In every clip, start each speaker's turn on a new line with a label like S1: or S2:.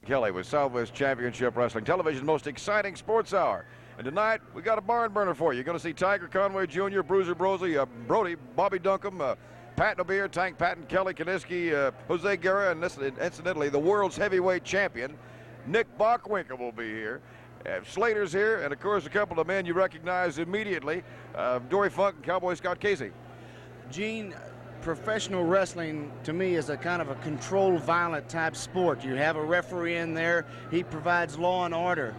S1: Kelly with Southwest Championship Wrestling, television's most exciting sports hour. And tonight, we got a barn burner for you. You're going to see Tiger, Conway Jr., Bruiser, Brody, Bobby Duncum, Patton will be here, Tank Patton, Kelly Kiniski, Jose Guerra, and incidentally, the world's heavyweight champion, Nick Bockwinkle will be here. Slater's here, and of course, a couple of men you recognize immediately, Dory Funk and Cowboy Scott Casey.
S2: Gene, professional wrestling to me is a kind of a controlled violent type sport. You have a referee in there, he provides law and order.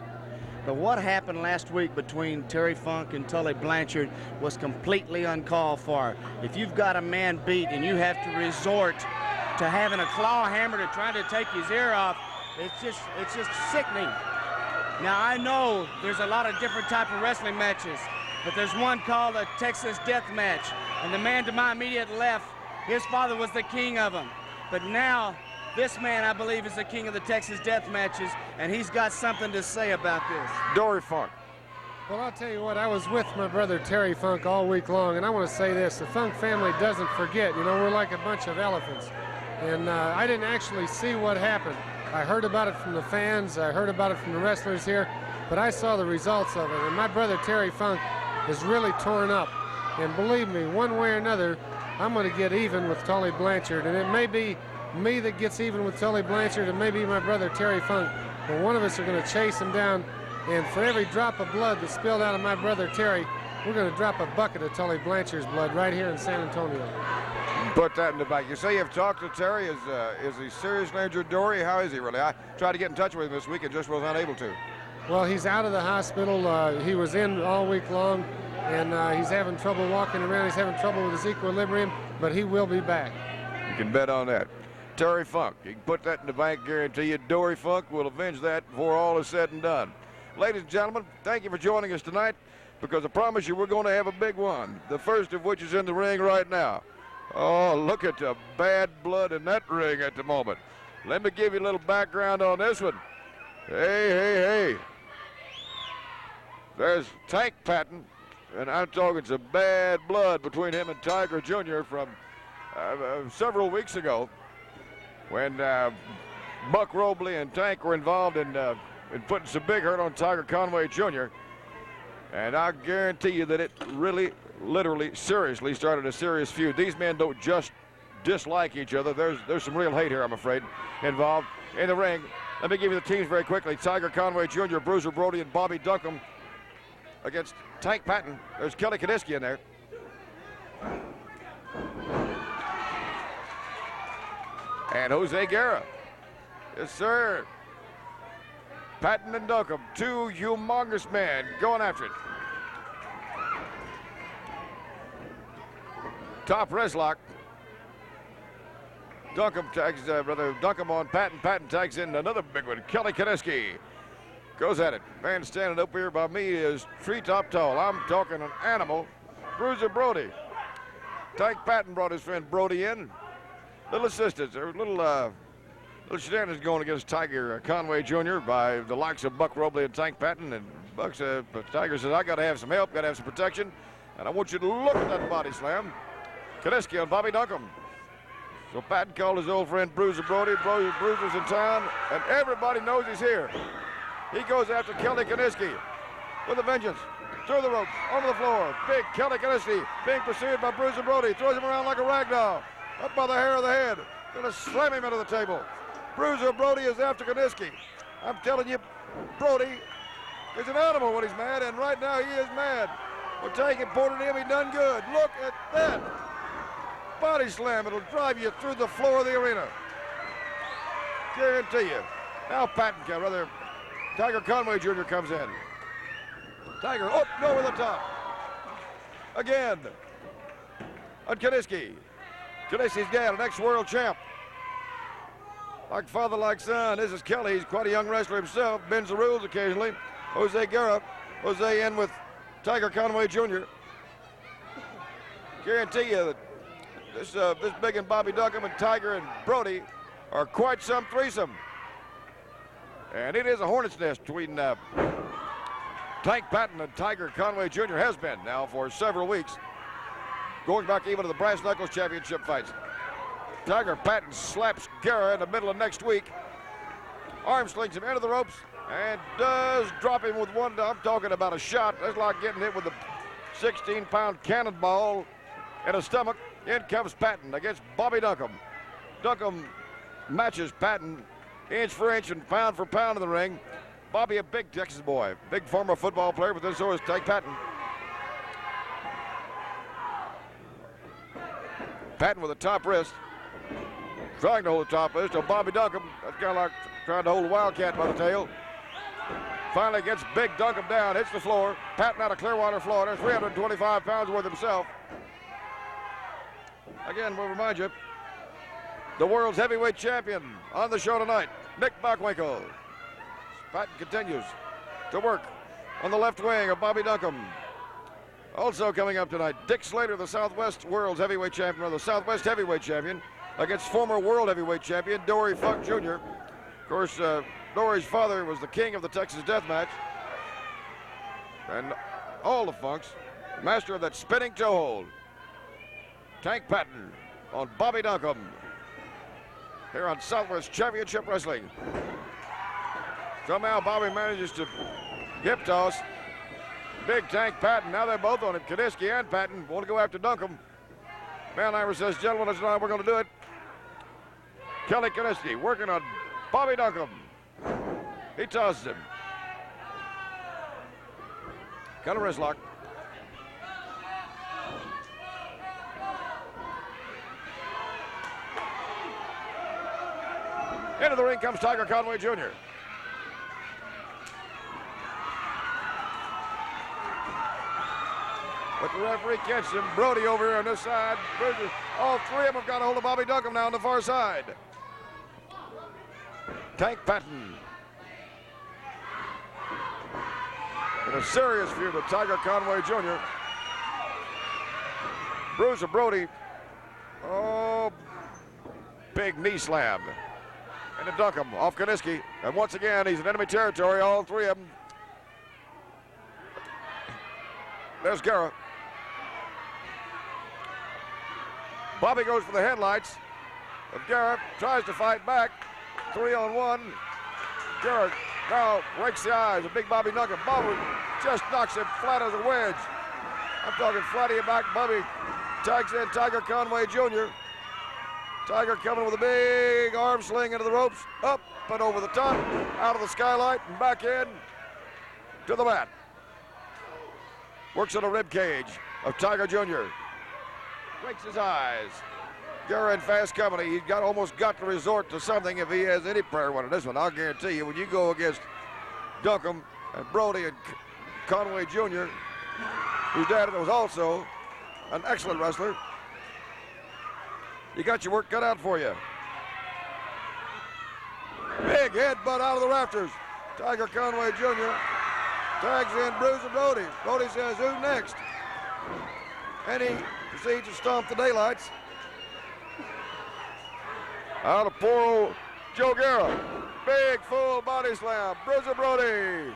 S2: But what happened last week between Terry Funk and Tully Blanchard was completely uncalled for. If you've got a man beat and you have to resort to having a claw hammer to try to take his ear off, it's just sickening. Now I know there's a lot of different type of wrestling matches, but there's one called a Texas Death Match, and the man to my immediate left, his father was the king of them. But now, this man, I believe, is the king of the Texas Death Matches, and he's got something to say about this.
S1: Dory Funk.
S3: Well, I'll tell you what, I was with my brother Terry Funk all week long, and I want to say this, the Funk family doesn't forget. You know, we're like a bunch of elephants. And I didn't actually see what happened. I heard about it from the fans, I heard about it from the wrestlers here, but I saw the results of it. And my brother Terry Funk is really torn up. And believe me, one way or another, I'm going to get even with Tully Blanchard. And it may be me that gets even with Tully Blanchard, and maybe my brother Terry Funk, but one of us are going to chase him down, and for every drop of blood that's spilled out of my brother Terry, we're going to drop a bucket of Tully Blanchard's blood right here in San Antonio.
S1: Put that in the back. You say you've talked to Terry. Is he seriously injured, Dory? How is he really? I tried to get in touch with him this week and just was unable to.
S3: Well, he's out of the hospital. He was in all week long, and he's having trouble walking around. He's having trouble with his equilibrium, but he will be back.
S1: You can bet on that. Terry Funk, you can put that in the bank, guarantee you. Dory Funk will avenge that before all is said and done. Ladies and gentlemen, thank you for joining us tonight, because I promise you we're going to have a big one, the first of which is in the ring right now. Oh, look at the bad blood in that ring at the moment. Let me give you a little background on this one. Hey. There's Tank Patton, and I'm talking some bad blood between him and Tiger Jr. from several weeks ago, when Buck Robley and Tank were involved in putting some big hurt on Tiger Conway Jr. And I guarantee you that it really, literally, seriously started a serious feud. These men don't just dislike each other. There's some real hate here, I'm afraid, involved in the ring. Let me give you the teams very quickly. Tiger Conway Jr., Bruiser, Brody, and Bobby Duncum against Tank Patton. There's Kelly Kiniski in there. And Jose Guerra. Yes, sir. Patton and Duncum, two humongous men going after it. Top wrist lock. Duncum tags, Duncum on Patton. Patton tags in another big one. Kelly Kiniski goes at it. Man standing up here by me is treetop tall. I'm talking an animal. Bruiser Brody. Tank Patton brought his friend Brody in. Little assistance, or little shenanigans going against Tiger Conway Jr. by the likes of Buck Robley and Tank Patton. And Tiger says, I got to have some help, got to have some protection, and I want you to look at that body slam. Kiniski on Bobby Duncum. So Patton called his old friend Bruiser Brody. Bruiser's in town, and everybody knows he's here. He goes after Kelly Kiniski with a vengeance. Through the ropes, onto the floor. Big Kelly Kiniski being pursued by Bruiser Brody. Throws him around like a rag doll. Up by the hair of the head. Gonna slam him into the table. Bruiser Brody is after Kiniski. I'm telling you, Brody is an animal when he's mad, and right now he is mad. We'll take it, put it in him, he done good. Look at that. Body slam, it'll drive you through the floor of the arena. Guarantee you. Now Patton, Tiger Conway Jr. comes in. Tiger, over the top. Again. On Kiniski. Kiniski's gal, an ex-world champ. Like father, like son. This is Kelly. He's quite a young wrestler himself. Bends the rules occasionally. Jose Guerra. Jose in with Tiger Conway Jr. Guarantee you that this big and Bobby Duncum and Tiger and Brody are quite some threesome. And it is a hornet's nest between Tank Patton and Tiger Conway Jr. has been now for several weeks. Going back even to the Brass Knuckles Championship fights. Tiger Patton slaps Guerra in the middle of next week. Arm slings him into the ropes and does drop him with one. I'm talking about a shot. That's like getting hit with a 16-pound cannonball in the stomach. In comes Patton against Bobby Duncum. Duncum matches Patton inch for inch and pound for pound in the ring. Bobby, a big Texas boy, big former football player, but then so is Patton. Patton with a top wrist, trying to hold the top wrist. So Bobby Duncum, that's kind of like trying to hold a wildcat by the tail. Finally gets big Duncum down, hits the floor. Patton out of Clearwater, Florida, 325 pounds worth himself. Again, we'll remind you, the world's heavyweight champion on the show tonight, Nick Bockwinkle. Patton continues to work on the left wing of Bobby Duncum. Also coming up tonight, Dick Slater, the Southwest World's Heavyweight Champion, or the Southwest Heavyweight Champion, against former World Heavyweight Champion Dory Funk Jr. Of course, Dory's father was the king of the Texas Death Match. And all the Funks, master of that spinning toe hold. Tank Patton on Bobby Duncum here on Southwest Championship Wrestling. Somehow Bobby manages to hip toss big Tank Patton. Now they're both on him. Kiniski and Patton want to go after Duncum. Van Iver says, gentlemen, that's not how we're going to do it. Kelly Kiniski working on Bobby Duncum. He tosses him. Got a wrist lock. Into the ring comes Tiger Conway Jr. But the referee catches him. Brody over here on this side. Bruiser. All three of them have got a hold of Bobby Duncum now on the far side. Tank Patton. In a serious feud with Tiger Conway Jr. Bruiser Brody. Oh, big knee slam. And a Duncum off Kiniski. And once again, he's in enemy territory, all three of them. There's Garcia. Bobby goes for the headlights. But Garcia tries to fight back. 3-on-1. Garcia now rakes the eyes of big Bobby Duncum. Bobby just knocks him flat as a wedge. I'm talking flat of your back. Bobby tags in Tiger Conway Jr. Tiger coming with a big arm sling into the ropes, up and over the top, out of the skylight and back in to the mat. Works on a rib cage of Tiger Jr. Breaks his eyes. Garcia in fast company. He's almost got to resort to something if he has any prayer one in this one. I'll guarantee you, when you go against Duncum and Brody and Conway Jr., whose dad was also an excellent wrestler, you got your work cut out for you. Big headbutt out of the rafters. Tiger Conway Jr. tags in Bruiser Brody. Brody says, who next? And he proceeds to stomp the daylights out of poor old Joe Garcia. Big full body slam. Bruiser Brody.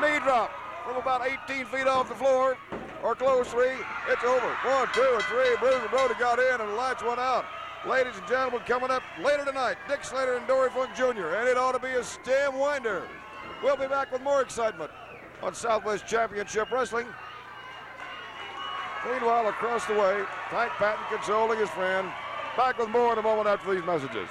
S1: Knee drop from about 18 feet off the floor. Or close three, it's over. 1, 2, and 3. Bruiser Brody got in and the lights went out. Ladies and gentlemen, coming up later tonight, Dick Slater and Dory Funk Jr. And it ought to be a stem winder. We'll be back with more excitement on Southwest Championship Wrestling. Meanwhile, across the way, Tank Patton consoling his friend. Back with more in a moment after these messages.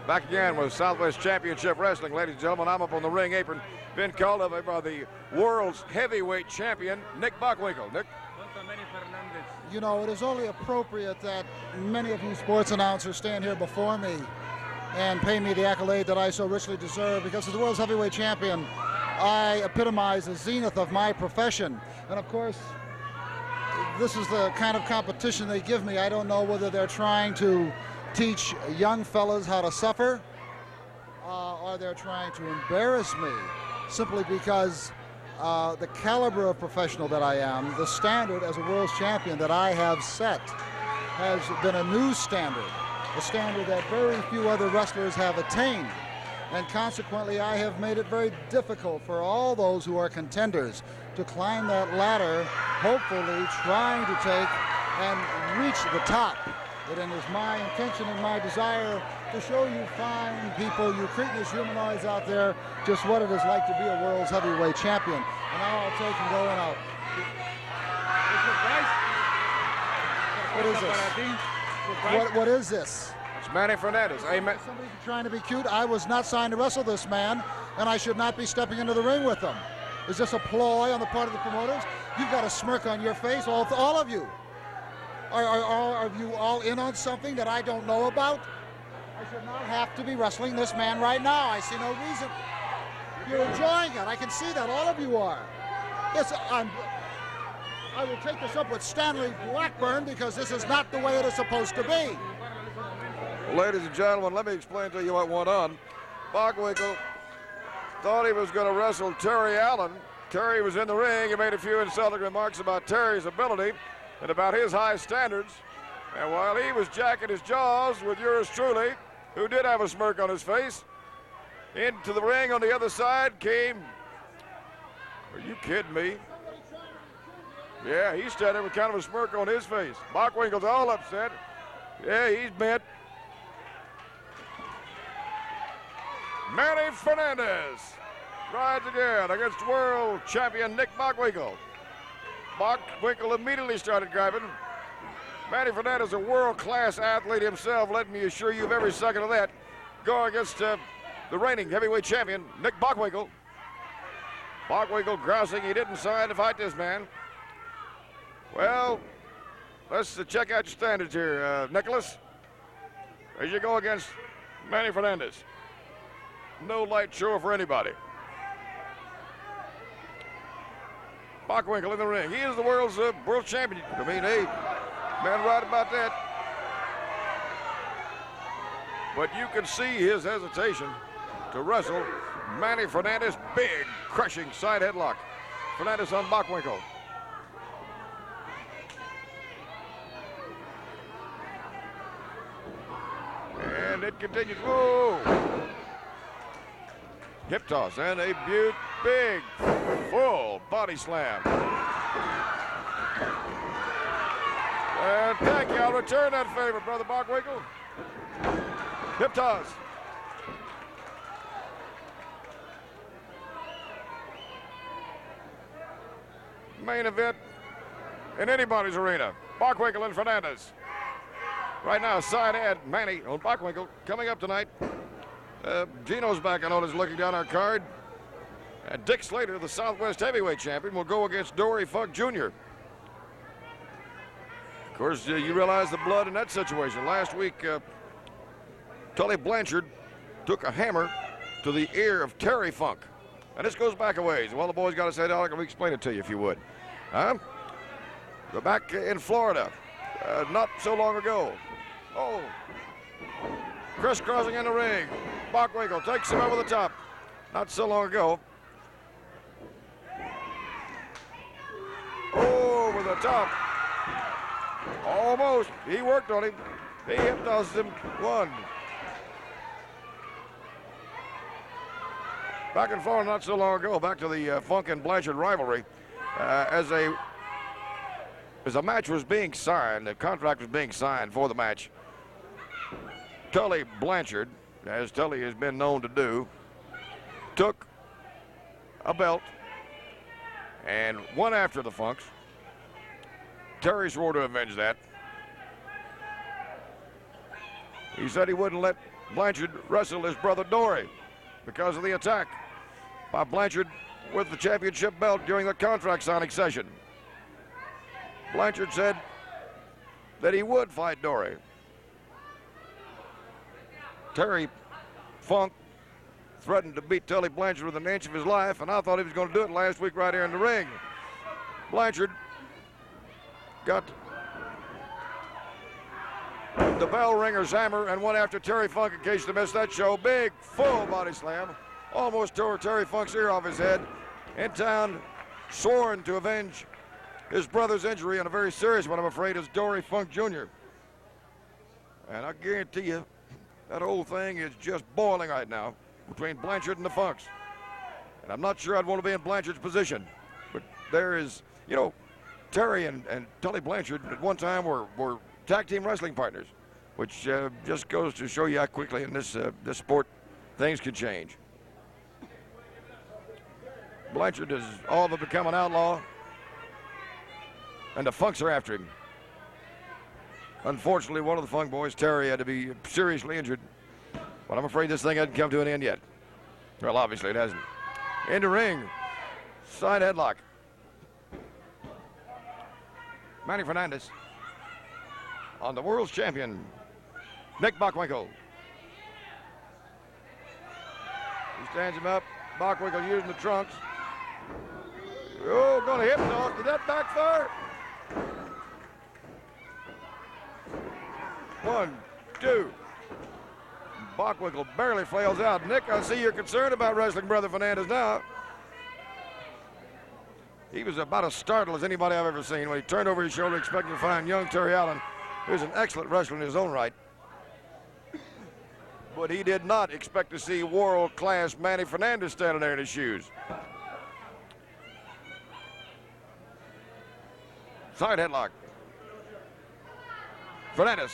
S1: Back again with Southwest Championship Wrestling. Ladies and gentlemen, I'm up on the ring apron. Been called up by the world's heavyweight champion, Nick Bockwinkle. Nick?
S4: You know, it is only appropriate that many of you sports announcers stand here before me and pay me the accolade that I so richly deserve, because as the world's heavyweight champion, I epitomize the zenith of my profession. And of course, this is the kind of competition they give me. I don't know whether they're trying to teach young fellas how to suffer, or they're trying to embarrass me, simply because the caliber of professional that I am, the standard as a world's champion that I have set, has been a new standard, a standard that very few other wrestlers have attained. And consequently, I have made it very difficult for all those who are contenders to climb that ladder, hopefully trying to take and reach the top. It is my intention and my desire to show you fine people, you cretinous humanoids out there, just what it is like to be a world's heavyweight champion. And now I'll take and go and I'll... What is this? What is this?
S1: It's Manny Fernandez.
S4: Somebody trying to be cute. I was not signed to wrestle this man, and I should not be stepping into the ring with him. Is this a ploy on the part of the promoters? You've got a smirk on your face, all of you. Are you all in on something that I don't know about? I should not have to be wrestling this man right now. I see no reason. You're enjoying it. I can see that. All of you are. Yes, I will take this up with Stanley Blackburn because this is not the way it is supposed to be.
S1: Well, ladies and gentlemen, let me explain to you what went on. Bockwinkle thought he was going to wrestle Terry Allen. Terry was in the ring. He made a few insulting remarks about Terry's ability and about his high standards. And while he was jacking his jaws with yours truly, who did have a smirk on his face, into the ring on the other side came, are you kidding me? Yeah, he's standing with kind of a smirk on his face. Bockwinkle's all upset. Yeah, he's bent. Manny Fernandez rides again against world champion Nick Bockwinkle. Bockwinkle immediately started grabbing. Manny Fernandez, a world-class athlete himself, let me assure you of every second of that, going against the reigning heavyweight champion, Nick Bockwinkle. Bockwinkle grousing he didn't sign to fight this man. Well, let's check out your standards here, Nicholas, as you go against Manny Fernandez. No light show for anybody. Bockwinkle in the ring. He is the world champion. I mean, hey, man, right about that. But you can see his hesitation to wrestle Manny Fernandez. Big, crushing side headlock. Fernandez on Bockwinkle. And it continues. Whoa! Hip toss and a big, full body slam. And thank you. I'll return that favor, Brother Bockwinkle. Hip toss. Main event in anybody's arena. Bockwinkle and Fernandez. Right now, side ad Manny on Bockwinkle coming up tonight. Gino's back, I know, is looking down our card. And Dick Slater, the Southwest Heavyweight Champion, will go against Dory Funk Jr. Of course, you realize the blood in that situation. Last week, Tully Blanchard took a hammer to the ear of Terry Funk. And this goes back a ways. Well, the boys got to say, Alec, let me explain it to you if you would. Go back in Florida, not so long ago. Oh, crisscrossing in the ring. Bockwinkle takes him over the top. Not so long ago. Over the top. Almost. He worked on him. He hip tosses him. One. Back in Florida not so long ago, back to the Funk and Blanchard rivalry, as a match was being signed, the contract was being signed for the match, Tully Blanchard, as Tully has been known to do, took a belt and went after the Funks. Terry swore to avenge that. He said he wouldn't let Blanchard wrestle his brother Dory because of the attack by Blanchard with the championship belt during the contract signing session. Blanchard said that he would fight Dory. Terry Funk threatened to beat Tully Blanchard within an inch of his life, and I thought he was going to do it last week right here in the ring. Blanchard got the bell ringer's hammer and went after Terry Funk in case you missed that show. Big, full body slam. Almost tore Terry Funk's ear off his head. In town, sworn to avenge his brother's injury, and a very serious one, I'm afraid, is Dory Funk Jr. And I guarantee you, that whole thing is just boiling right now. between Blanchard and the Funks. And I'm not sure I'd want to be in Blanchard's position. But there is, you know, Terry and Tully Blanchard at one time were tag team wrestling partners, which just goes to show you how quickly in this sport things can change. Blanchard has all but become an outlaw, and the Funks are after him. Unfortunately, one of the Funk boys, Terry, had to be seriously injured, but I'm afraid this thing hasn't come to an end yet. Well, obviously it hasn't. In the ring, side headlock. Manny Fernandez on the world's champion, Nick Bockwinkle. He stands him up. Bockwinkle using the trunks. Oh, going to hip toss. Did that backfire? 1, 2. Bockwinkle barely flails out. Nick, I see you're concerned about wrestling Brother Fernandez now. He was about as startled as anybody I've ever seen when he turned over his shoulder expecting to find young Terry Allen, who's an excellent wrestler in his own right. But he did not expect to see world-class Manny Fernandez standing there in his shoes. Side headlock. Fernandez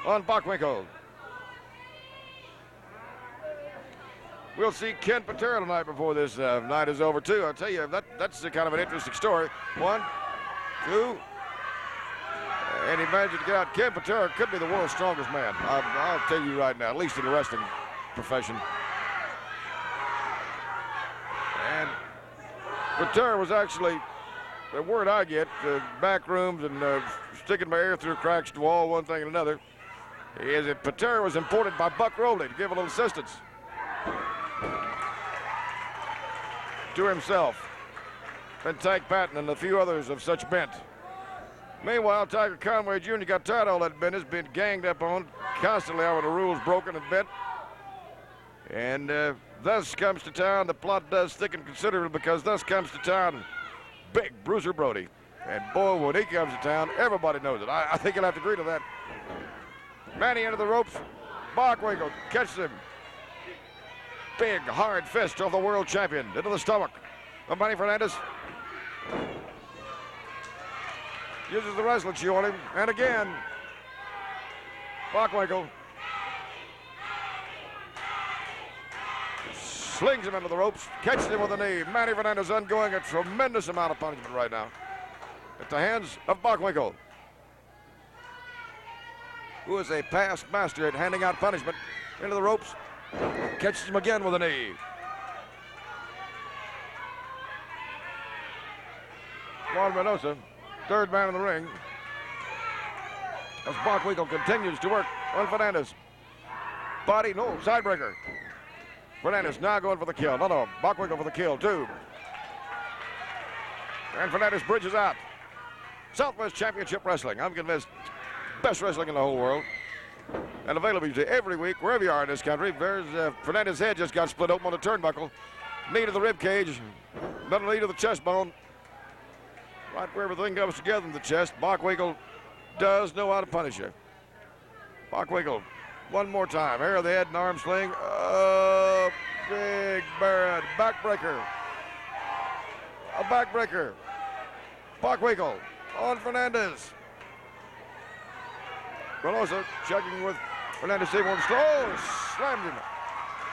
S1: on Bockwinkle. We'll see Ken Patera tonight before this night is over, too. I'll tell you, that's kind of an interesting story. 1, 2, and he managed to get out. Ken Patera could be the world's strongest man. I'll tell you right now, at least in the wrestling profession. And Patera was actually, the word I get, back rooms and sticking my ear through cracks to the wall, one thing and another, is that Patera was imported by Buck Rowley to give a little assistance to himself, and Tank Patton and a few others of such bent. Meanwhile, Tiger Conway Jr. got tired of all that business, being ganged up on constantly over the rules broken and bent. And thus comes to town, the plot does thicken considerably, because thus comes to town big Bruiser Brody. And boy, when he comes to town, everybody knows it. I think you'll have to agree to that. Manny into the ropes. Bockwinkle catches him. Big, hard fist of the world champion into the stomach of Manny Fernandez. Uses the wrestling shoe on him. And again, Bockwinkle slings him into the ropes, catches him with a knee. Manny Fernandez undergoing a tremendous amount of punishment right now at the hands of Bockwinkle, who is a past master at handing out punishment. Into the ropes, catches him again with a knee. Juan Reynosa, third man in the ring, as Bockwinkle continues to work on Fernandez. Body, no, sidebreaker. Fernandez now going for the kill. No, Bockwinkle for the kill, too. And Fernandez bridges out. Southwest Championship Wrestling. I'm convinced best wrestling in the whole world. And available to you every week, wherever you are in this country. There's Fernandez's head just got split open on the turnbuckle. Knee to the rib cage, another knee to the chest bone. Right where everything comes together in the chest. Bockwinkle does know how to punish you. Bockwinkle, one more time. Hair of the head and arm sling. Oh, big Barrett. Backbreaker. A backbreaker. Bockwinkle on Fernandez. Reynosa checking with Fernandez. Oh, slammed him.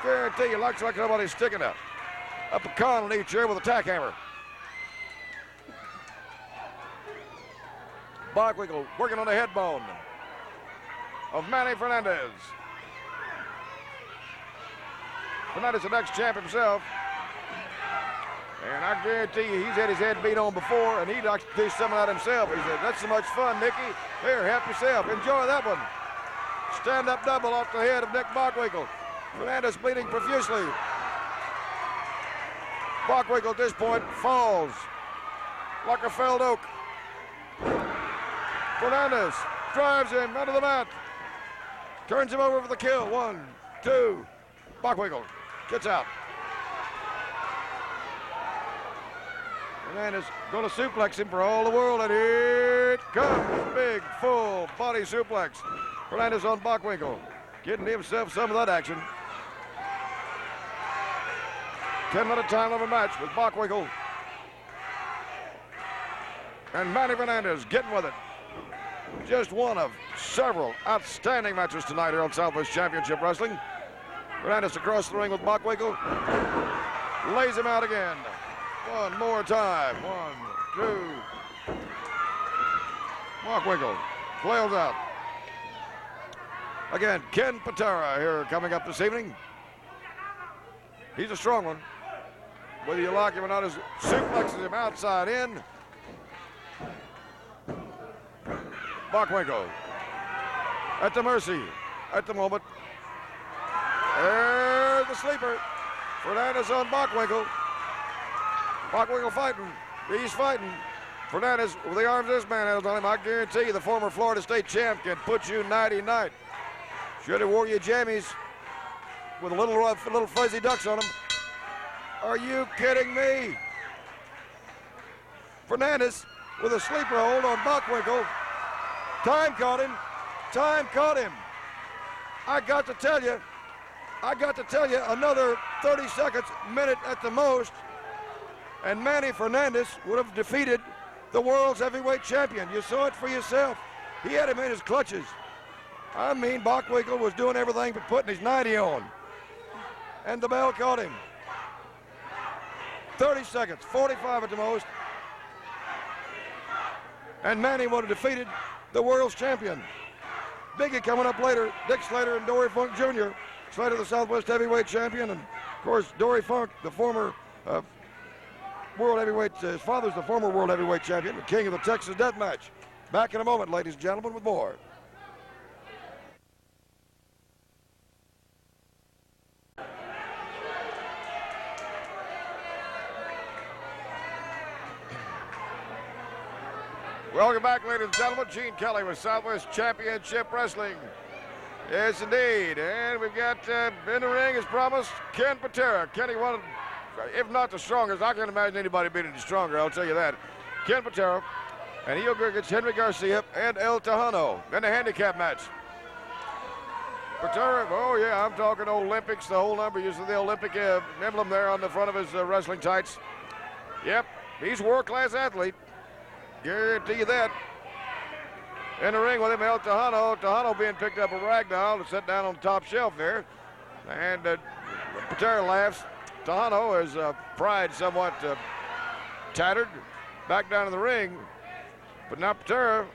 S1: Guarantee you, looks like somebody's sticking up a pecan on each chair with a tack hammer. Bockwinkle working on the head bone of Manny Fernandez. Fernandez, the next champ himself. And I guarantee you, he's had his head beat on before, and he'd like to do some of that himself. He said, "That's so much fun, Nicky. Here, help yourself. Enjoy that one." Stand-up double off the head of Nick Bockwinkle. Fernandez bleeding profusely. Bockwinkle at this point falls like a felled oak. Fernandez drives him under the mat. Turns him over for the kill. 1, 2. Bockwinkle gets out. Fernandez going to suplex him for all the world, and here it comes. Big, full body suplex. Fernandez on Bockwinkle, getting himself some of that action. 10-minute time limit match with Bockwinkle and Manny Fernandez getting with it. Just one of several outstanding matches tonight here on Southwest Championship Wrestling. Fernandez across the ring with Bockwinkle. Lays him out again. One more time. 1, 2. Bockwinkle flails out. Again, Ken Patera here coming up this evening. He's a strong one. Whether you like him or not, his suplexes him outside in. Bockwinkle at the mercy at the moment. There's the sleeper. Fernandez on Bockwinkle. Bockwinkle fighting. He's fighting. Fernandez with the arms this man has on him. I guarantee you the former Florida State champ can put you nighty-night. Should have wore your jammies with a little fuzzy ducks on them. Are you kidding me? Fernandez with a sleeper hold on Bockwinkle. Time caught him. Time caught him. I got to tell you, another 30 seconds, minute at the most, and Manny Fernandez would have defeated the world's heavyweight champion. You saw it for yourself. He had him in his clutches. I mean, Bockwinkle was doing everything but putting his 90 on. And the bell caught him. 30 seconds, 45 at the most. And Manny would have defeated the world's champion. Biggie coming up later, Dick Slater and Dory Funk Jr. Slater, the Southwest heavyweight champion, and of course Dory Funk, the former world heavyweight, his father's the former world heavyweight champion, the king of the Texas Death Match. Back in a moment, ladies and gentlemen, with more. Welcome back, ladies and gentlemen. Gene Kelly with Southwest Championship Wrestling. Yes, indeed. And we've got in the ring, as promised, Ken Patera. Kenny, one, if not the strongest, I can't imagine anybody being any stronger, I'll tell you that. Ken Patera, and he'll go against Henry Garcia and El Tejano in the handicap match. Patera, oh yeah, I'm talking Olympics, the whole number, using the Olympic emblem there on the front of his wrestling tights. Yep, he's a world-class athlete. Guarantee you that. In the ring with him, El Tejano. Tejano being picked up a ragdoll to sit down on the top shelf there. And Patera laughs. Tejano, his pride somewhat tattered, back down to the ring. But now Patera,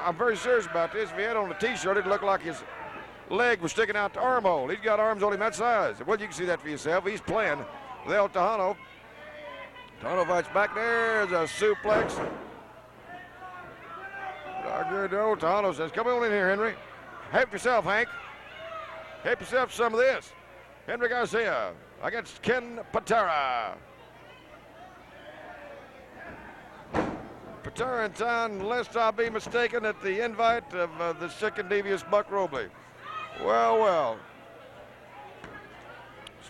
S1: I'm very serious about this. If he had on a t-shirt, it'd look like his leg was sticking out the armhole. He's got arms on him that size. Well, you can see that for yourself. He's playing with El Tejano. Tejano fights back. There's a suplex. Tejano says, come on in here, Henry. Help yourself, Hank. Help yourself some of this. Henry Garcia against Ken Patera. Patera in town, lest I be mistaken, at the invite of the sick and devious Buck Robley. Well, well.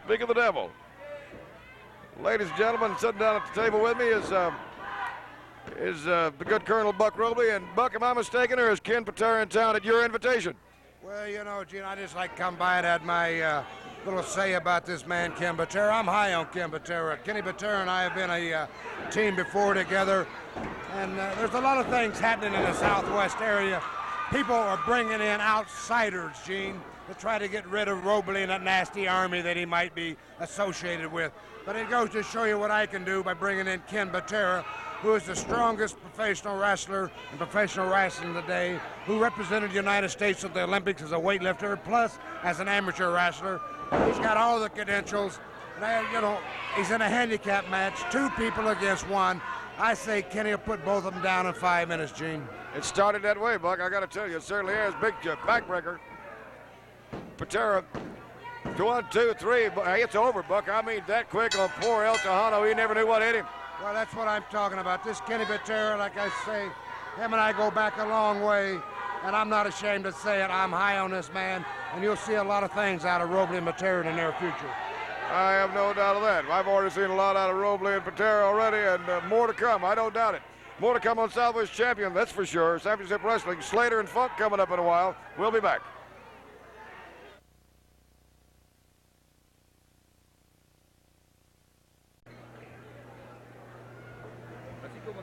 S1: Speak of the devil. Ladies and gentlemen, sitting down at the table with me is the good Colonel Buck Robley. And Buck, am I mistaken, or is Ken Patera in town at your invitation?
S5: Well, you know, Gene, I just like to come by and add my little say about this man, Ken Patera. I'm high on Ken Patera. Kenny Patera and I have been a team before together. And there's a lot of things happening in the Southwest area. People are bringing in outsiders, Gene, to try to get rid of Robley and that nasty army that he might be associated with. But it goes to show you what I can do by bringing in Ken Patera, who is the strongest professional wrestler in professional wrestling today, who represented the United States at the Olympics as a weightlifter, plus as an amateur wrestler. He's got all the credentials. And, you know, he's in a handicap match, 2 people against 1. I say Kenny will put both of them down in 5 minutes, Gene.
S1: It started that way, Buck. I got to tell you, it certainly is. Big backbreaker. Patera, 1, 2, 3. It's over, Buck. I mean, that quick on poor El Tejano. He never knew what hit him.
S5: Well, that's what I'm talking about. This Kenny Patera, like I say, him and I go back a long way, and I'm not ashamed to say it. I'm high on this man, and you'll see a lot of things out of Robley and Patera in the near future.
S1: I have no doubt of that. I've already seen a lot out of Robley and Patera already, and more to come. I don't doubt it. More to come on Southwest Champion, that's for sure. Championship Wrestling, Slater and Funk coming up in a while. We'll be back.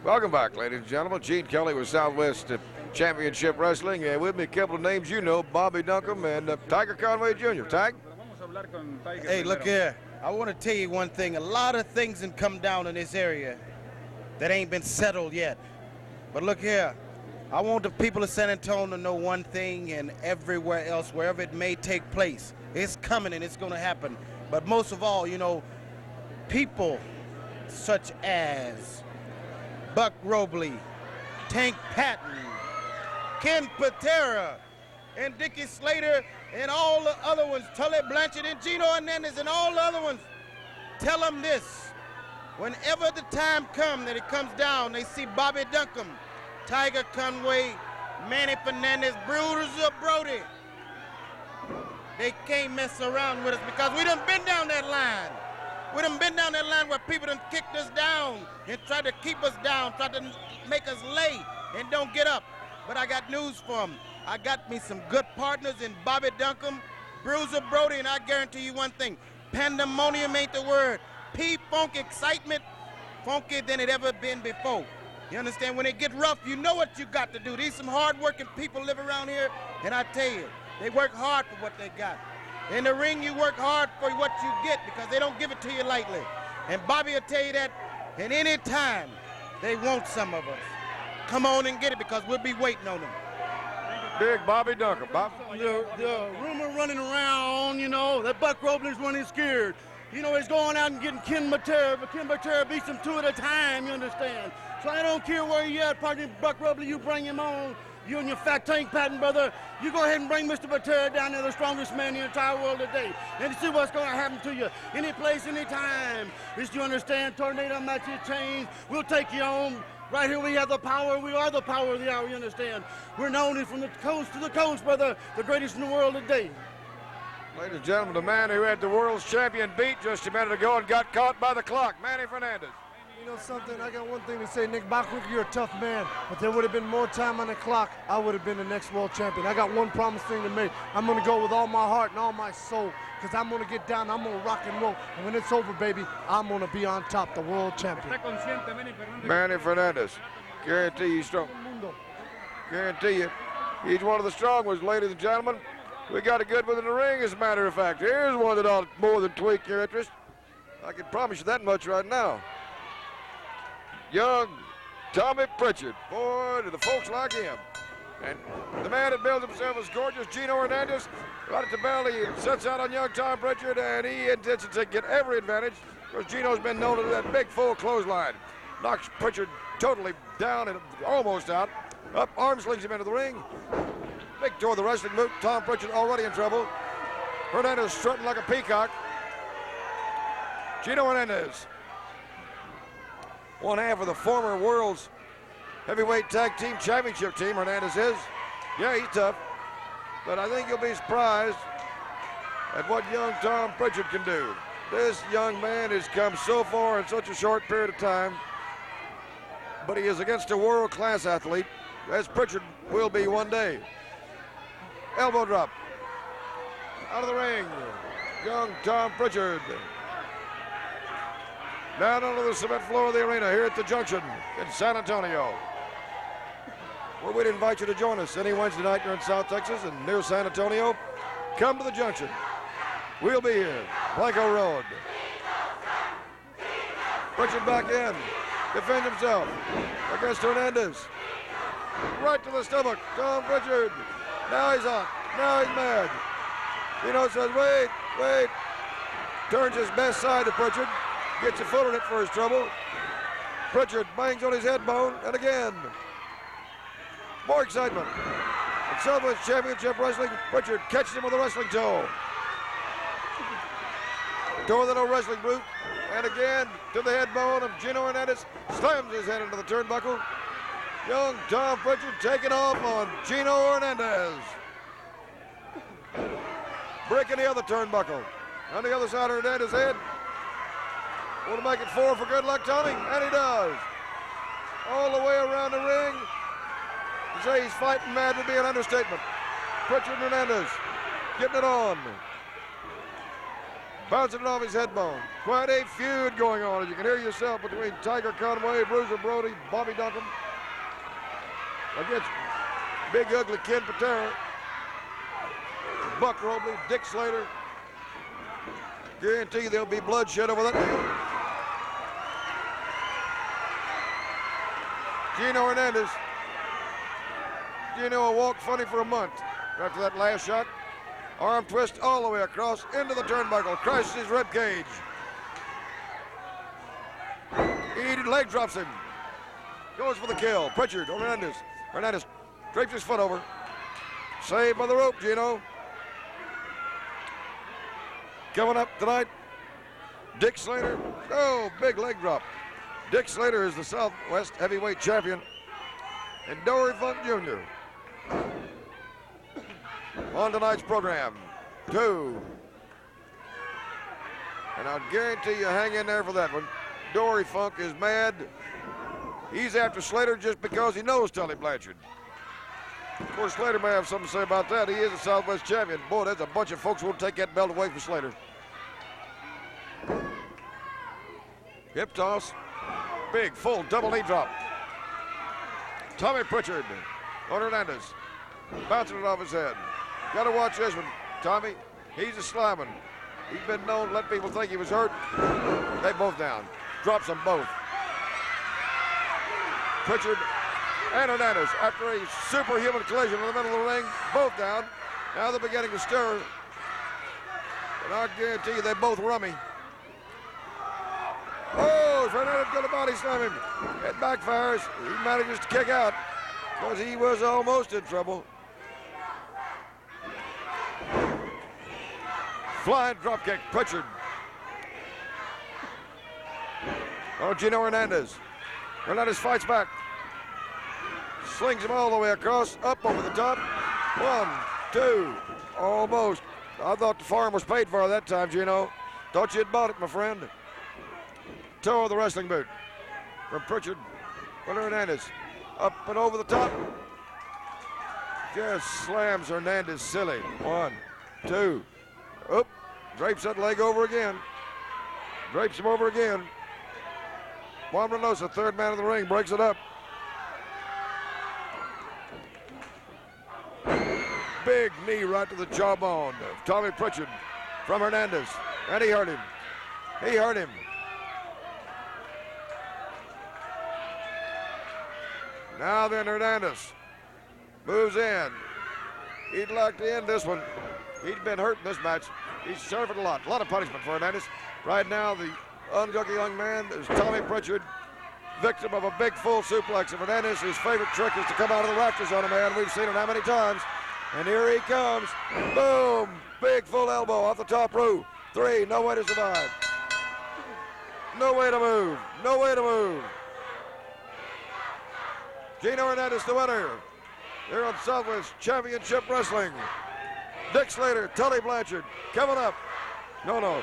S1: Welcome back, ladies and gentlemen. Gene Kelly with Southwest Championship Wrestling. And with me, a couple of names you know, Bobby Duncum and Tiger Conway Jr. Tag?
S6: Hey, look here. I want to tell you one thing. A lot of things have come down in this area that ain't been settled yet. But look here. I want the people of San Antonio to know one thing, and everywhere else, wherever it may take place, it's coming and it's going to happen. But most of all, you know, people such as Buck Robley, Tank Patton, Ken Patera, and Dickie Slater, and all the other ones, Tully Blanchard and Gino Hernandez and all the other ones, tell them this. Whenever the time comes that it comes down, they see Bobby Duncum, Tiger Conway, Manny Fernandez, Bruiser, Brody. They can't mess around with us because we done been down that line. We done been down that line where people done kicked us down and tried to keep us down, tried to make us lay and don't get up. But I got news for them. I got me some good partners in Bobby Duncum, Bruiser, Brody, and I guarantee you one thing. Pandemonium ain't the word. P-Funk excitement, funkier than it ever been before. You understand? When it get rough, you know what you got to do. These some hard-working people live around here, and I tell you, they work hard for what they got. In the ring, you work hard for what you get because they don't give it to you lightly. And Bobby will tell you that at any time they want some of us. Come on and get it because we'll be waiting on them.
S1: Big Bobby Duncum. Bob?
S2: The rumor running around, you know, that Buck Robley's running scared. You know, he's going out and getting Ken Patera, but Ken Patera beats him 2 at a time, you understand? So I don't care where you at, partner, Buck Robley, you bring him on. You and your fat Tank Patton, brother, you go ahead and bring Mr. Patera down there, the strongest man in the entire world today, and see what's going to happen to you. Any place, any time. Just you understand, tornado matches change. We'll take you on. Right here we have the power. We are the power of the hour, you understand? We're known from the coast to the coast, brother, the greatest in the world today.
S1: Ladies and gentlemen, the man who had the world's champion beat just a minute ago and got caught by the clock, Manny Fernandez.
S7: You know something, I got one thing to say, Nick Bockwinkle, you're a tough man, but there would have been more time on the clock, I would have been the next world champion. I got one promise thing to make. I'm going to go with all my heart and all my soul, because I'm going to get down, I'm going to rock and roll, and when it's over, baby, I'm going to be on top, the world champion.
S1: Manny Fernandez, guarantee you strong. Guarantee you, he's one of the strong ones, ladies and gentlemen. We got a good one in the ring, as a matter of fact. Here's one that ought more than tweak your interest. I can promise you that much right now. Young Tommy Pritchard. Boy, do the folks like him. And the man that builds himself as gorgeous, Gino Hernandez, right at the belly, sets out on young Tom Pritchard, and he intends to get every advantage because Gino's been known to do that big full clothesline. Knocks Pritchard totally down and almost out. Up, arm slings him into the ring. Big toward the wrestling boot. Tom Pritchard already in trouble. Hernandez strutting like a peacock. Gino Hernandez, one half of the former world's heavyweight tag team championship team. Hernandez is. Yeah, he's tough. But I think you'll be surprised at what young Tom Pritchard can do. This young man has come so far in such a short period of time. But he is against a world-class athlete, as Pritchard will be one day. Elbow drop. Out of the ring. Young Tom Pritchard. Down onto the cement floor of the arena here at the Junction in San Antonio. Well, we'd invite you to join us any Wednesday night here in South Texas and near San Antonio. Come to the Junction. We'll be here. Blanco Road. Pritchard back in. Defends himself against Hernandez. Right to the stomach. Tom Pritchard. Now he's on. Now he's mad. Gino says, wait, wait. Turns his best side to Pritchard. Gets a foot in it for his trouble. Pritchard bangs on his head bone, and again. More excitement. In Southwest Championship Wrestling, Pritchard catches him with a wrestling toe. Toe with an old wrestling boot. And again, to the head bone of Gino Hernandez. Slams his head into the turnbuckle. Young Tom Pritchard taking off on Gino Hernandez. Breaking the other turnbuckle. On the other side of Hernandez's head. Want to make it 4 for good luck, Tommy? And he does. All the way around the ring. To say he's fighting mad would be an understatement. Pritchard and Hernandez getting it on. Bouncing it off his head bone. Quite a feud going on, as you can hear yourself, between Tiger Conway, Bruiser Brody, Bobby Duncum, against Big Ugly Kid Patera, Buck Robley, Dick Slater. Guarantee you there'll be bloodshed over that. Gino Hernandez. Gino will walk funny for a month after that last shot. Arm twist all the way across into the turnbuckle. Crushes his rib cage. He leg drops him. Goes for the kill. Pritchard on Hernandez. Hernandez drapes his foot over. Saved by the rope, Gino. Coming up tonight, Dick Slater. Oh, big leg drop. Dick Slater is the Southwest heavyweight champion. And Dory Funk Jr. on tonight's program. 2. And I'll guarantee you hang in there for that one. Dory Funk is mad. He's after Slater just because he knows Tully Blanchard. Of course, Slater may have something to say about that. He is a Southwest champion. Boy, there's a bunch of folks who will take that belt away from Slater. Hip toss. Big, full, double knee drop. Tommy Pritchard on Hernandez. Bouncing it off his head. Got to watch this one, Tommy. He's a slimming. He's been known to let people think he was hurt. They both down. Drops them both. Pritchard and Hernandez, after a superhuman collision in the middle of the ring, both down. Now they're beginning to stir. But I guarantee you they both rummy. Oh, Fernandez going to body slam him. It backfires. He manages to kick out because he was almost in trouble. Flying drop kick, Pritchard. Oh, Gino Hernandez. Hernandez fights back. Slings him all the way across, up over the top. 1, 2, almost. I thought the farm was paid for that time, Gino. Thought you'd bought it, my friend. Toe of the wrestling boot from Pritchard. Hernandez up and over the top. Just slams Hernandez silly. 1, 2. Oop. Drapes that leg over again. Drapes him over again. Juan Reynosa, third man in the ring, breaks it up. Big knee right to the jawbone of Tommy Pritchard from Hernandez. And he hurt him. He hurt him. Now then, Hernandez moves in. He'd like to end this one. He's been hurt in this match. He's suffered a lot of punishment for Hernandez. Right now, the unlucky young man is Tommy Pritchard, victim of a big full suplex of Hernandez. His favorite trick is to come out of the rafters on a man. We've seen it how many times. And here he comes. Boom! Big full elbow off the top rope. 3, no way to survive. No way to move. No way to move. Gino Hernandez, the winner. Here on Southwest Championship Wrestling. Dick Slater, Tully Blanchard, coming up. No.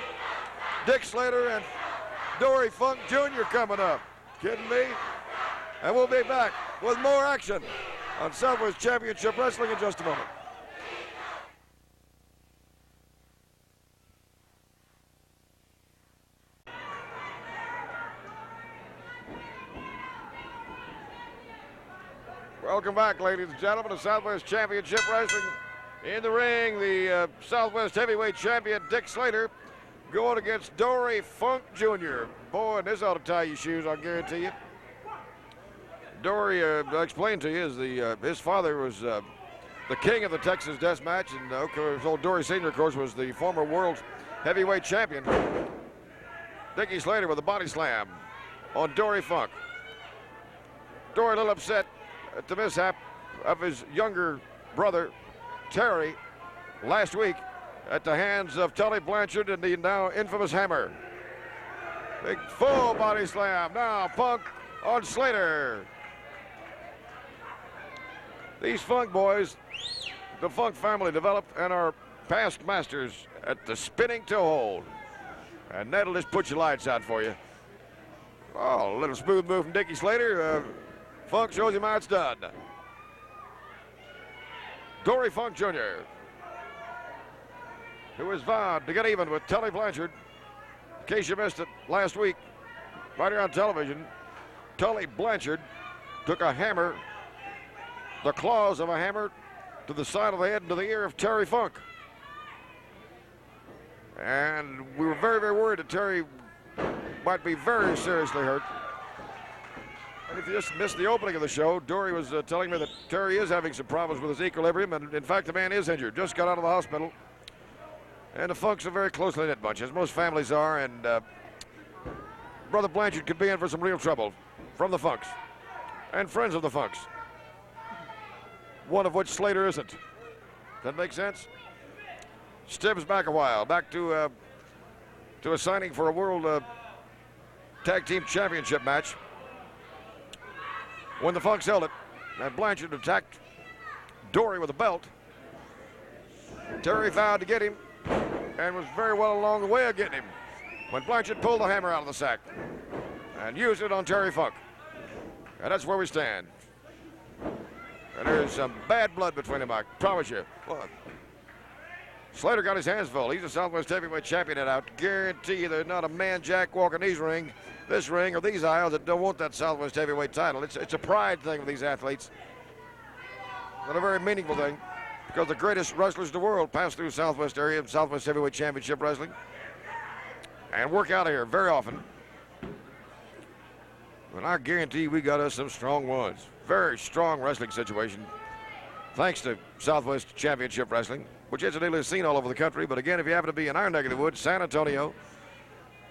S1: Dick Slater and Dory Funk Jr. coming up. Kidding me? And we'll be back with more action on Southwest Championship Wrestling in just a moment. Welcome back, ladies and gentlemen, to Southwest Championship Wrestling. In the ring, the Southwest Heavyweight Champion, Dick Slater, going against Dory Funk Jr. Boy, this ought to tie your shoes, I guarantee you. Dory, I explained to you, is his father was the king of the Texas Death Match, and of course, old Dory Sr., of course, was the former world heavyweight champion. Dickie Slater with a body slam on Dory Funk. Dory a little upset at the mishap of his younger brother, Terry, last week at the hands of Tully Blanchard and the now infamous Hammer. Big full body slam. Now Funk on Slater. These Funk boys, the Funk family developed and are past masters at the spinning toe hold. And that'll just put your lights out for you. Oh, a little smooth move from Dickie Slater. Funk shows him how it's done. Dory Funk Jr. who has vowed to get even with Tully Blanchard. In case you missed it last week, right here on television, Tully Blanchard took a hammer, the claws of a hammer, to the side of the head and to the ear of Terry Funk. And we were very, very worried that Terry might be very seriously hurt. And if you just missed the opening of the show, Dory was telling me that Terry is having some problems with his equilibrium, and in fact, the man is injured. Just got out of the hospital. And the Funks are a very closely knit bunch, as most families are, and Brother Blanchard could be in for some real trouble from the Funks and friends of the Funks, one of which Slater isn't. That make sense? Steps back a while, back to a signing for a World Tag Team Championship match. When the Funks held it, and Blanchard attacked Dory with a belt, Terry vowed to get him and was very well along the way of getting him when Blanchard pulled the hammer out of the sack and used it on Terry Funk. And that's where we stand. And there's some bad blood between them, I promise you. Look. Slater got his hands full. He's a Southwest Heavyweight Champion, and I guarantee you there's not a man jack walking this ring, or these aisles that don't want that Southwest Heavyweight title. It's a pride thing with these athletes. But a very meaningful thing, because the greatest wrestlers in the world pass through Southwest area of Southwest Heavyweight Championship Wrestling and work out of here very often. And I guarantee we got us some strong ones. Very strong wrestling situation, thanks to Southwest Championship Wrestling, which incidentally is seen all over the country. But again, if you happen to be in our neck of the woods, San Antonio,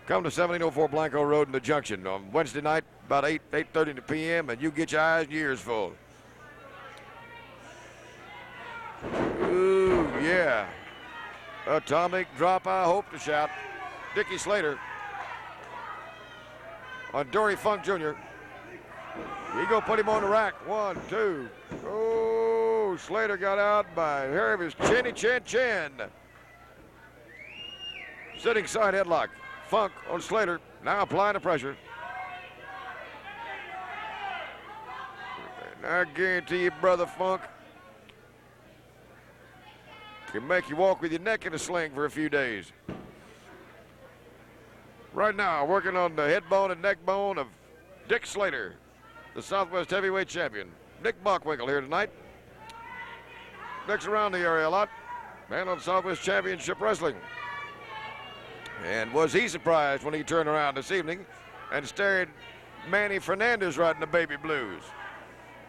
S1: come to 1704 Blanco Road in the Junction on Wednesday night about 8:30 p.m. and you get your eyes and your ears full. Ooh, yeah. Atomic drop, I hope to shout. Dickie Slater on Dory Funk Jr. He go put him on the rack. 1, 2. Oh, Slater got out by hair of his chinny chin. Sitting side headlock. Funk on Slater, now applying the pressure. And I guarantee you, Brother Funk can make you walk with your neck in a sling for a few days. Right now, working on the head bone and neck bone of Dick Slater, the Southwest Heavyweight Champion. Nick Bockwinkle here tonight. Nick's around the area a lot, man on Southwest Championship Wrestling. And was he surprised when he turned around this evening and stared Manny Fernandez riding the baby blues.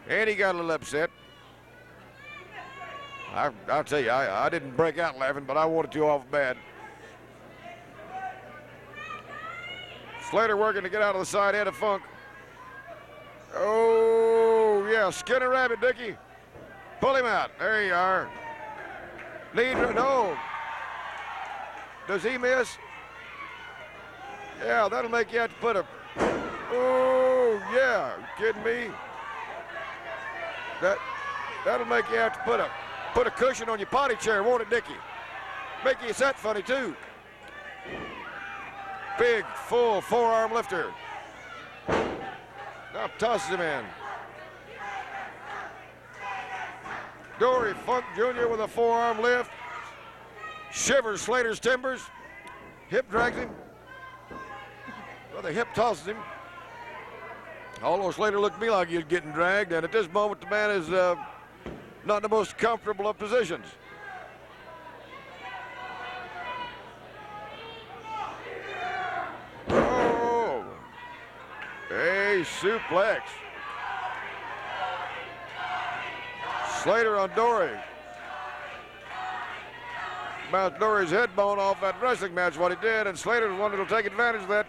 S1: And he got a little upset. I'll tell you, I didn't break out laughing, but I wanted to off bad. Slater working to get out of the side head of Funk. Oh, yeah, skin a rabbit, Dickie. Pull him out. There you are. No. Does he miss? Yeah, that'll make you have to put a... Oh, yeah. You kidding me? That'll make you have to put a cushion on your potty chair, won't it, Dickie? Make you set funny, too. Big, full forearm lifter. Now tosses him in. Dory Funk Jr. with a forearm lift. Shivers Slater's timbers. Hip drags him. Well, the hip tosses him. Although Slater looked to me like he was getting dragged, and at this moment the man is not in the most comfortable of positions. Oh, a suplex. Slater on Dory. Bounced Dory's head bone off that wrestling match, what he did, and Slater is one that'll take advantage of that.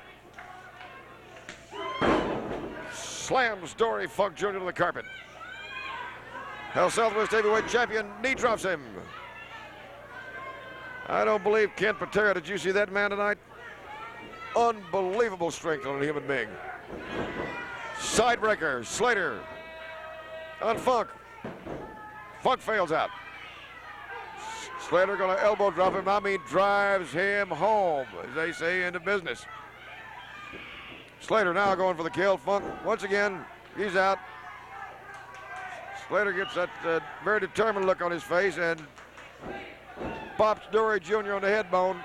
S1: Slams Dory Funk Jr. to the carpet. Hell Southwest Heavyweight Champion knee drops him. I don't believe Ken Patera. Did you see that man tonight? Unbelievable strength on a human being. Sidebreaker, Slater on Funk. Funk fails out. Slater gonna elbow drop him. I mean, drives him home, as they say in the business. Slater now going for the kill. Funk, once again, he's out. Slater gets that very determined look on his face, and pops Dory Jr. on the head bone.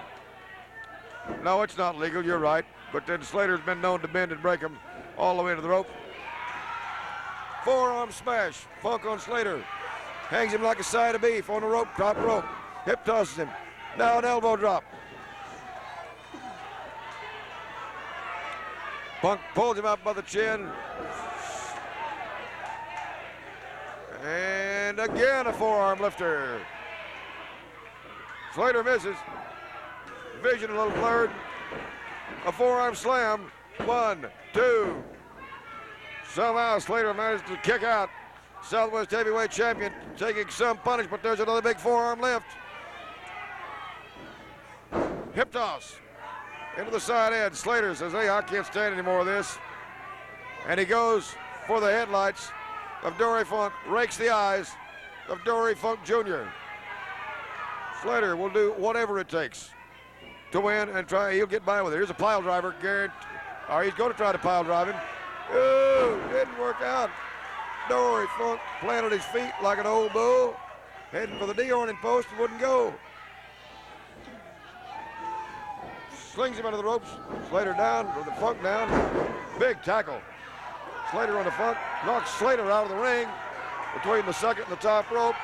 S1: No, it's not legal, you're right. But then Slater's been known to bend and break him all the way to the rope. Forearm smash, Funk on Slater. Hangs him like a side of beef on the rope, top rope. Hip tosses him. Now an elbow drop. Funk pulls him up by the chin. And again a forearm lifter. Slater misses. Vision a little blurred. A forearm slam. 1, 2. Somehow Slater managed to kick out. Southwest Heavyweight Champion taking some punishment. There's another big forearm lift. Hip toss. Into the side edge. Slater says, hey, I can't stand any more of this. And he goes for the headlights of Dory Funk. Rakes the eyes of Dory Funk Jr. Slater will do whatever it takes to win and try. He'll get by with it. Here's a pile driver. He's going to try to pile drive him. Ooh, didn't work out. Dory Funk planted his feet like an old bull, heading for the de-horning post, wouldn't go. Slings him under the ropes. Slater down, or the Funk down. Big tackle. Slater on the Funk, knocks Slater out of the ring between the second and the top rope,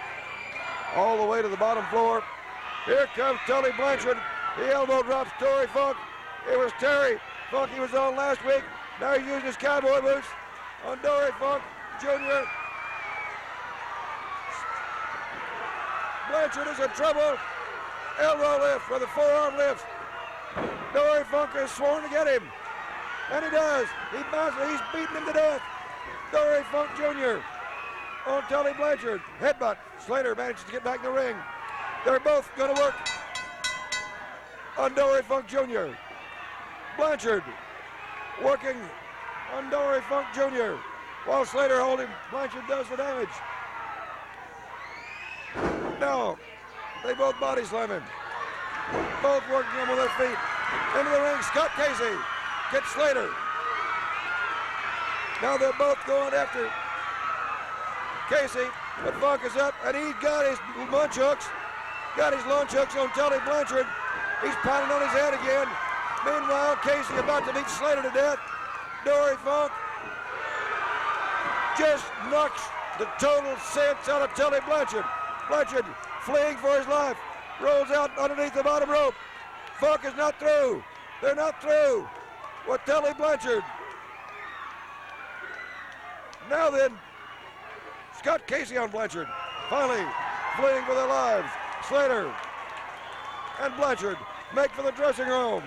S1: all the way to the bottom floor. Here comes Tully Blanchard. He elbow drops Dory Funk. It was Terry Funk he was on last week. Now he's using his cowboy boots on Dory Funk Jr. Blanchard is in trouble. Elbow lift with a forearm lift. Dory Funk is sworn to get him. And he does. He bounces. He's beating him to death. Dory Funk Jr. on Tully Blanchard. Headbutt. Slater manages to get back in the ring. They're both going to work on Dory Funk Jr. Blanchard working on Dory Funk Jr. While Slater holds him, Blanchard does the damage. No, they both body slam him. Both working him with their feet. Into the ring, Scott Casey gets Slater. Now they're both going after Casey, but Funk is up, and he's got his lunch hooks. Got his lunch hooks on Tully Blanchard. He's pounding on his head again. Meanwhile, Casey about to beat Slater to death. Dory Funk just knocks the total sense out of Tully Blanchard. Blanchard fleeing for his life. Rolls out underneath the bottom rope. Funk is not through. They're not through with Tully Blanchard. Now then, Scott Casey on Blanchard. Finally fleeing for their lives. Slater and Blanchard make for the dressing room.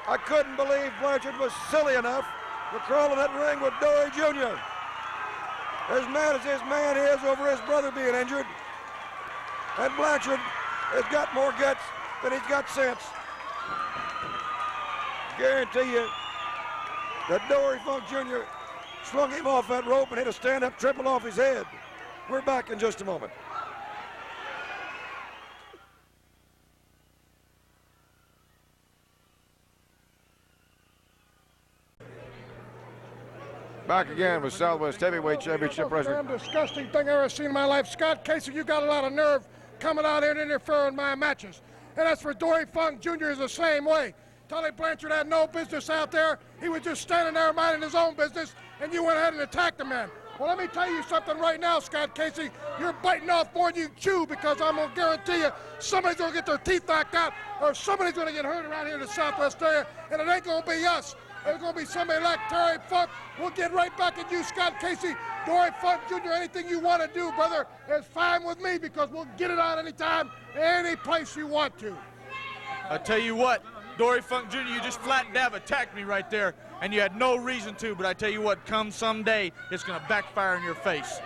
S1: I couldn't believe Blanchard was silly enough to crawl in that ring with Dory Jr. As mad as this man is over his brother being injured. And Blanchard has got more guts than he's got sense. Guarantee you that Dory Funk Jr. slung him off that rope and hit a stand-up triple off his head. We're back in just a moment. Back again with Southwest Heavyweight Championship Wrestling.
S8: That's the most disgusting thing I've ever seen in my life. Scott Casey, you got a lot of nerve coming out here and interfering in my matches. And as for Dory Funk Jr. is the same way. Tully Blanchard had no business out there. He was just standing there minding his own business, and you went ahead and attacked the man. Well, let me tell you something right now, Scott Casey. You're biting off more than you chew, because I'm going to guarantee you somebody's going to get their teeth knocked out, or somebody's going to get hurt around here in the Southwest area, and it ain't going to be us. It's going to be somebody like Terry Funk. We'll get right back at you, Scott Casey. Dory Funk Jr., anything you want to do, brother, is fine with me, because we'll get it on anytime, any place you want to.
S9: I tell you what, Dory Funk Jr., you just flat dab attacked me right there, and you had no reason to, but I tell you what, come someday, it's going to backfire in your face.